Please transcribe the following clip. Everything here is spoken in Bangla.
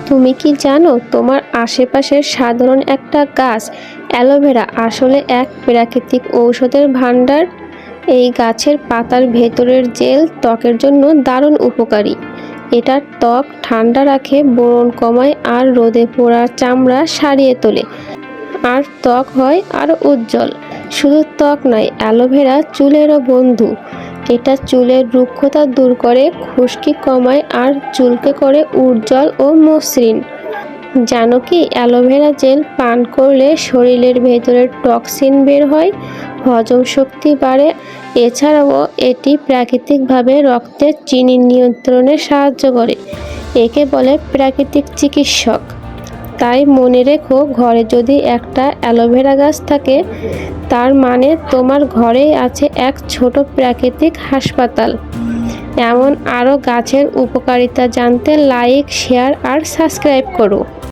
তুমি কি জানো তোমার আশেপাশের সাধারণ একটা গাছ অ্যালোভেরা আসলে এক প্রাকৃতিক ঔষধের ভাণ্ডার। এই গাছের পাতার ভেতরের জেল ত্বকের জন্য দারুণ উপকারী। এটা ত্বক ঠান্ডা রাখে, ব্রণ কমায় আর রোদে পোড়া চামড়া সারিয়ে তোলে, আর ত্বক হয় আরও উজ্জ্বল। শুধু ত্বক নয়, অ্যালোভেরা চুলেরও বন্ধু। এটা চুলের রুক্ষতা দূর করে, খুশকি কমায় আর চুলকে করে উজ্জ্বল ও মসৃণ। জানো কি, অ্যালোভেরা জেল পান করলে শরীরের ভেতরের টক্সিন বের হয়, হজম শক্তি বাড়ে। এছাড়াও এটি প্রাকৃতিকভাবে রক্তের চিনি নিয়ন্ত্রণে সাহায্য করে। একে বলে প্রাকৃতিক চিকিৎসক। তাই মনে রেখো, ঘরে যদি একটা অ্যালোভেরা গাছ থাকে, তার মানে তোমার ঘরেই আছে এক ছোট প্রাকৃতিক হাসপাতাল। এমন আরও গাছের উপকারিতা জানতে লাইক, শেয়ার আর সাবস্ক্রাইব করো।